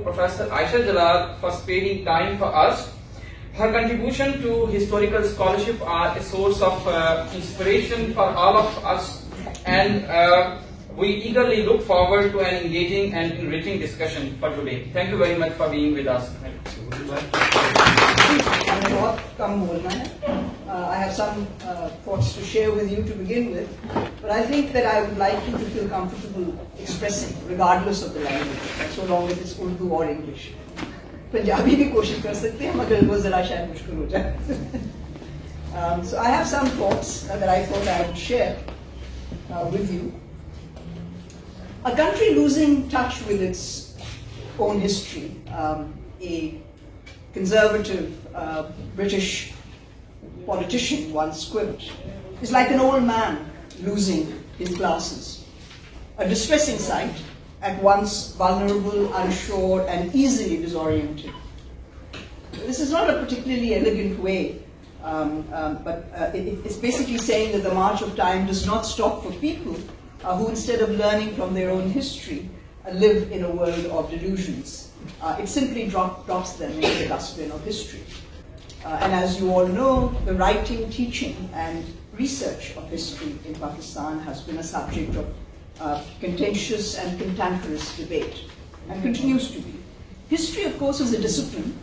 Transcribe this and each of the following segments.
Professor Aisha Jalal for sparing time for us. Her contribution to historical scholarship are a source of inspiration for all of us, and we eagerly look forward to an engaging and enriching discussion for today. Thank you very much for being with us. I have some thoughts to share with you to begin with, but I think that I would like you to feel comfortable expressing, regardless of the language, so long as it's Urdu or English. Punjabi bhi koshish kar sakte hain, magar wo zara shayad mushkil ho jaye. So I have some thoughts that I thought I would share with you. A country losing touch with its own history, a conservative British politician once quipped, is like an old man losing his glasses. A distressing sight, at once vulnerable, unsure, and easily disoriented. This is not a particularly elegant way, but it's basically saying that the march of time does not stop for people who, instead of learning from their own history, live in a world of delusions. It simply drops them into the dustbin of history. And as you all know, the writing, teaching, and research of history in Pakistan has been a subject of contentious and cantankerous debate, and continues to be. History, of course, is a discipline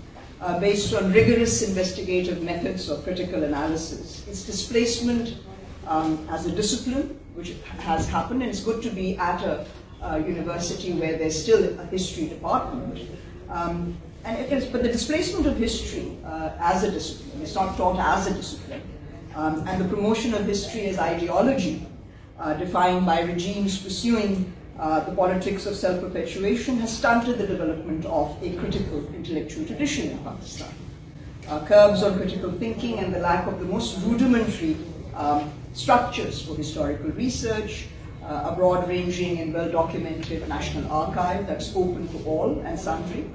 based on rigorous investigative methods of critical analysis. Its displacement as a discipline, which has happened, and it's good to be at a university where there's still a history department. But the displacement of history as a discipline, it's not taught as a discipline, and the promotion of history as ideology, defined by regimes pursuing the politics of self-perpetuation, has stunted the development of a critical intellectual tradition in Pakistan. Curbs on critical thinking and the lack of the most rudimentary structures for historical research, a broad-ranging and well-documented national archive that's open to all and sundry,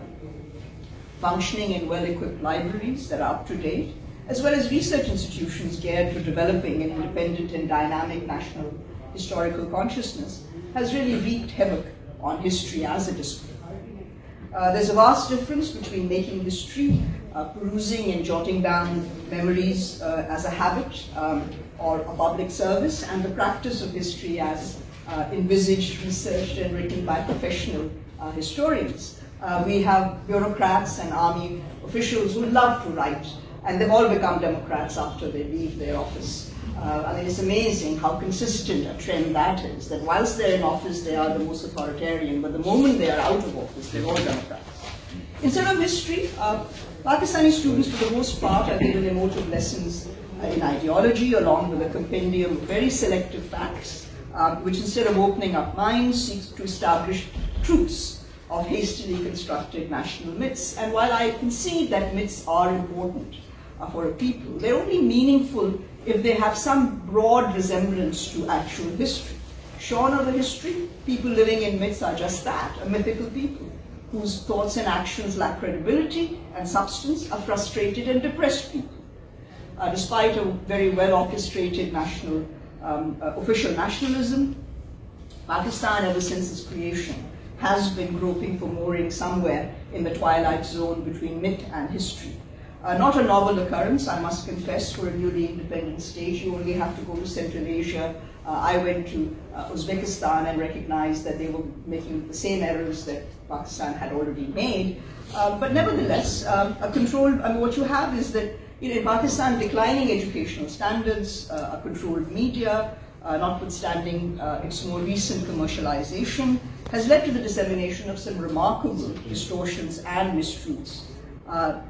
functioning and well-equipped libraries that are up-to-date, as well as research institutions geared to developing an independent and dynamic national historical consciousness, has really wreaked havoc on history as a discipline. There's a vast difference between making history, perusing and jotting down memories as a habit or a public service, and the practice of history as envisaged, researched, and written by professional historians. We have bureaucrats and army officials who love to write, and they've all become Democrats after they leave their office. I mean, it's amazing how consistent a trend that is, that whilst they're in office, they are the most authoritarian, but the moment they are out of office, they're all Democrats. Instead of history, Pakistani students, for the most part, are given emotive lessons in ideology, along with a compendium of very selective facts, which instead of opening up minds, seeks to establish truths of hastily constructed national myths. And while I concede that myths are important for a people, they're only meaningful if they have some broad resemblance to actual history. Shorn of the history, people living in myths are just that, a mythical people, whose thoughts and actions lack credibility and substance, are frustrated and depressed people. Despite a very well-orchestrated national, official nationalism, Pakistan, ever since its creation, has been groping for mooring somewhere in the twilight zone between myth and history. Not a novel occurrence, I must confess, for a newly independent state. You only have to go to Central Asia. I went to Uzbekistan and recognized that they were making the same errors that Pakistan had already made. But nevertheless, what you have is that in Pakistan, declining educational standards, a controlled media, notwithstanding its more recent commercialization, has led to the dissemination of some remarkable distortions and mistruths.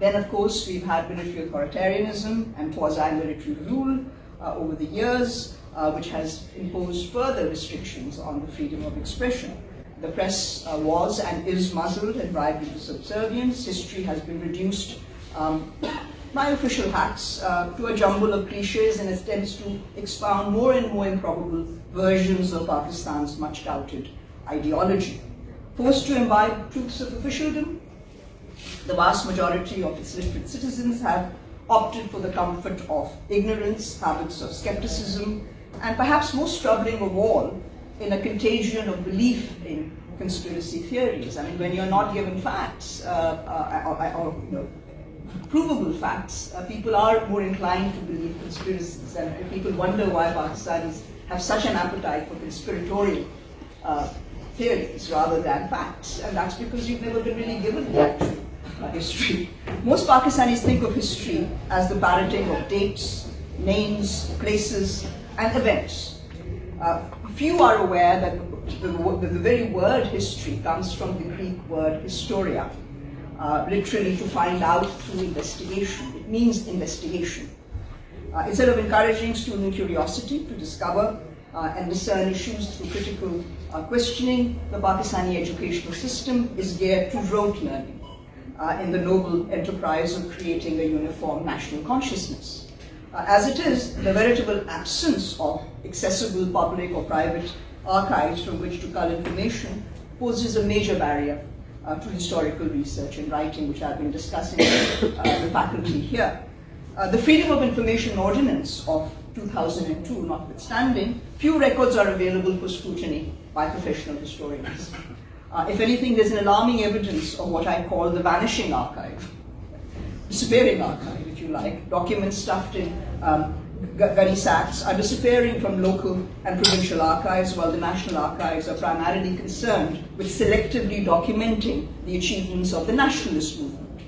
Then, of course, we've had military authoritarianism and quasi-military rule over the years, which has imposed further restrictions on the freedom of expression. The press was and is muzzled and bribed into subservience. History has been reduced by official hacks to a jumble of cliches and attempts to expound more and more improbable versions of Pakistan's much doubted ideology. Forced to imbibe truths of officialdom, the vast majority of its literate citizens have opted for the comfort of ignorance, habits of skepticism, and perhaps most troubling of all, in a contagion of belief in conspiracy theories. I mean, when you're not given facts or provable facts, people are more inclined to believe conspiracies, and people wonder why Pakistanis have such an appetite for conspiratorial theories rather than facts, and that's because you've never been really given the actual history. Most Pakistanis think of history as the parroting of dates, names, places, and events. Few are aware that the very word history comes from the Greek word historia, literally to find out through investigation. It means investigation. Instead of encouraging student curiosity to discover and discern issues through critical questioning, the Pakistani educational system is geared to rote learning in the noble enterprise of creating a uniform national consciousness. As it is, the veritable absence of accessible public or private archives from which to cull information poses a major barrier to historical research and writing, which I've been discussing with the faculty here. The Freedom of Information Ordinance of 2002 notwithstanding, few records are available for scrutiny by professional historians. If anything, there's an alarming evidence of what I call the vanishing archive, disappearing archive, if you like. Documents stuffed in gunny sacks are disappearing from local and provincial archives, while the national archives are primarily concerned with selectively documenting the achievements of the nationalist movement.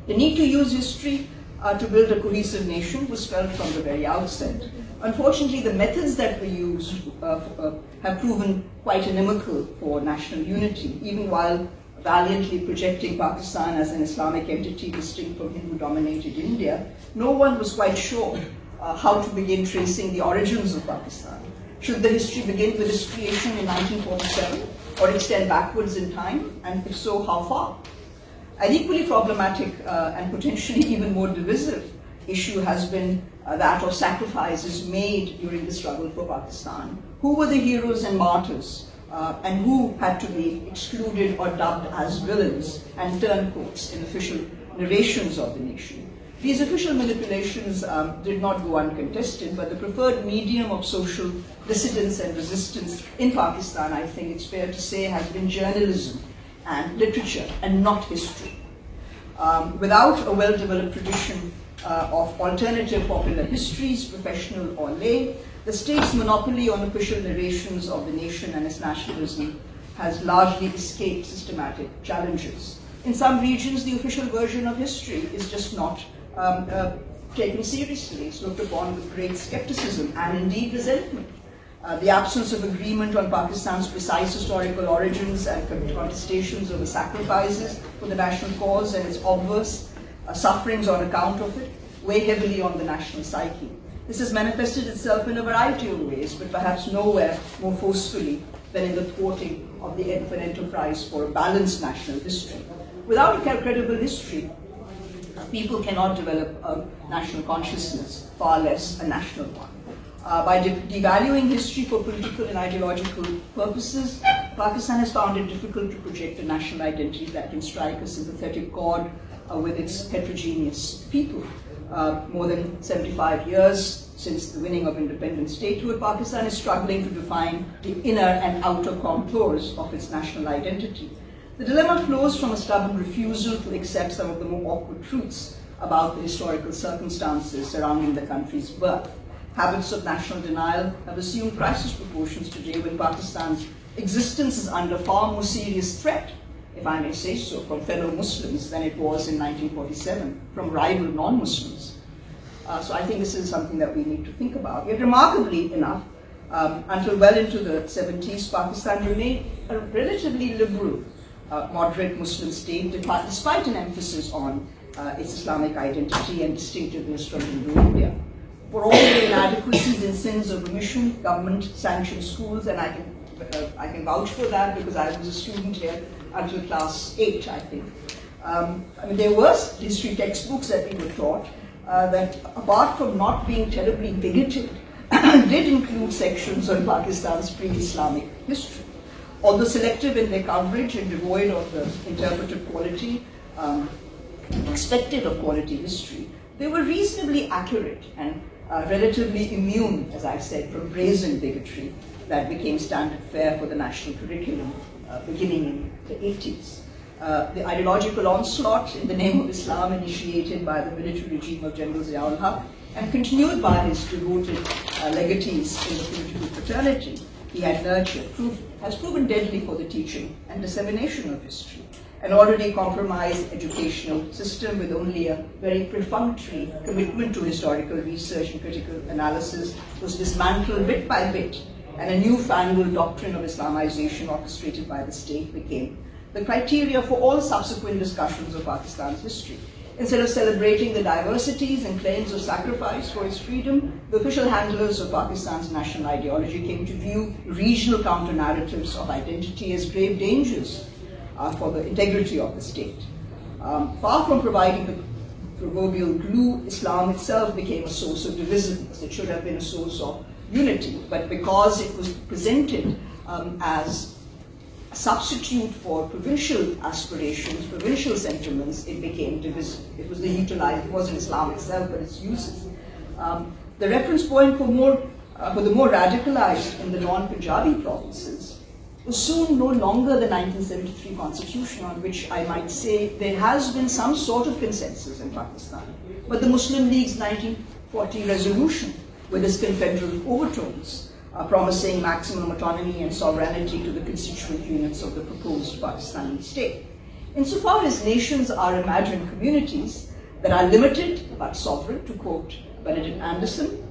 The need to use history to build a cohesive nation was felt from the very outset. Unfortunately, the methods that were used have proven quite inimical for national unity, even while valiantly projecting Pakistan as an Islamic entity distinct from Hindu-dominated India. No one was quite sure how to begin tracing the origins of Pakistan. Should the history begin with its creation in 1947 or extend backwards in time, and if so, how far? An equally problematic and potentially even more divisive issue has been that of sacrifices made during the struggle for Pakistan. Who were the heroes and martyrs, and who had to be excluded or dubbed as villains and turncoats in official narrations of the nation? These official manipulations did not go uncontested, but the preferred medium of social dissidence and resistance in Pakistan, I think it's fair to say, has been journalism and literature and not history. Without a well-developed tradition of alternative popular histories, professional or lay, the state's monopoly on official narrations of the nation and its nationalism has largely escaped systematic challenges. In some regions, the official version of history is just not taken seriously. It's looked upon with great skepticism and indeed resentment. The absence of agreement on Pakistan's precise historical origins and contestations over sacrifices for the national cause and its obverse sufferings on account of it weigh heavily on the national psyche. This has manifested itself in a variety of ways, but perhaps nowhere more forcefully than in the thwarting of the enterprise for a balanced national history. Without a credible history, people cannot develop a national consciousness, far less a national one. By devaluing history for political and ideological purposes, Pakistan has found it difficult to project a national identity that can strike a sympathetic chord with its heterogeneous people. More than 75 years since the winning of independent statehood, Pakistan is struggling to define the inner and outer contours of its national identity. The dilemma flows from a stubborn refusal to accept some of the more awkward truths about the historical circumstances surrounding the country's birth. Habits of national denial have assumed crisis proportions today when Pakistan's existence is under far more serious threat, if I may say so, from fellow Muslims than it was in 1947 from rival non-Muslims. So I think this is something that we need to think about. Yet remarkably enough, until well into the 70s, Pakistan remained a relatively liberal, moderate Muslim state, despite an emphasis on its Islamic identity and distinctiveness from Hindu India. For all the inadequacies and sins of omission, government-sanctioned schools, and I can vouch for that because I was a student here until class 8, I think. I mean, there were history textbooks that we were taught that, apart from not being terribly bigoted, did include sections on Pakistan's pre-Islamic history. Although selective in their coverage and devoid of the interpretive quality expected of quality history, they were reasonably accurate and relatively immune, as I've said, from brazen bigotry that became standard fare for the national curriculum beginning in the 80s. The ideological onslaught in the name of Islam, initiated by the military regime of General Ziaul Haq and continued by his devoted legatees in the political fraternity he had nurtured, has proven deadly for the teaching and dissemination of history. An already compromised educational system with only a very perfunctory commitment to historical research and critical analysis was dismantled bit by bit, and a newfangled doctrine of Islamization orchestrated by the state became the criteria for all subsequent discussions of Pakistan's history. Instead of celebrating the diversities and claims of sacrifice for its freedom, the official handlers of Pakistan's national ideology came to view regional counter-narratives of identity as grave dangers for the integrity of the state. Far from providing the proverbial glue, Islam itself became a source of divisiveness. It should have been a source of unity, but because it was presented as a substitute for provincial aspirations, provincial sentiments, it became divisive. It was it wasn't Islam itself, but its uses. The reference point for the more radicalized in the non-Punjabi provinces was soon no longer the 1973 constitution, on which I might say there has been some sort of consensus in Pakistan, but the Muslim League's 1940 resolution with its confederal overtones, promising maximum autonomy and sovereignty to the constituent units of the proposed Pakistani state. Insofar as nations are imagined communities that are limited but sovereign, to quote Benedict Anderson,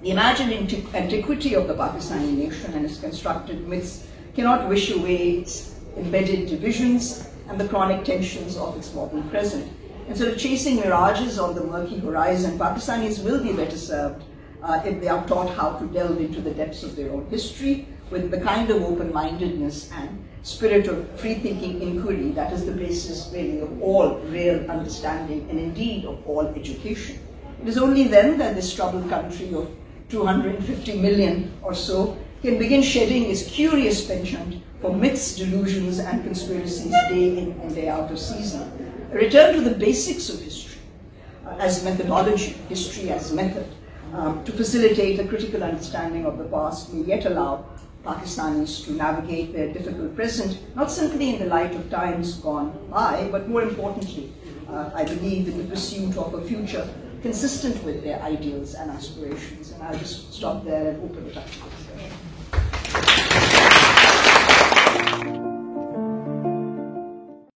the imagined antiquity of the Pakistani nation and its constructed myths cannot wish away its embedded divisions and the chronic tensions of its modern present. Instead of chasing mirages on the murky horizon, Pakistanis will be better served if they are taught how to delve into the depths of their own history with the kind of open-mindedness and spirit of free-thinking inquiry that is the basis really of all real understanding and indeed of all education. It is only then that this troubled country of 250 million or so can begin shedding its curious penchant for myths, delusions, and conspiracies day in and day out of season. A return to the basics of history as methodology, history as method, to facilitate a critical understanding of the past may yet allow Pakistanis to navigate their difficult present, not simply in the light of times gone by, but more importantly, I believe, in the pursuit of a future consistent with their ideals and aspirations. And I'll just stop there and open it up to discussion.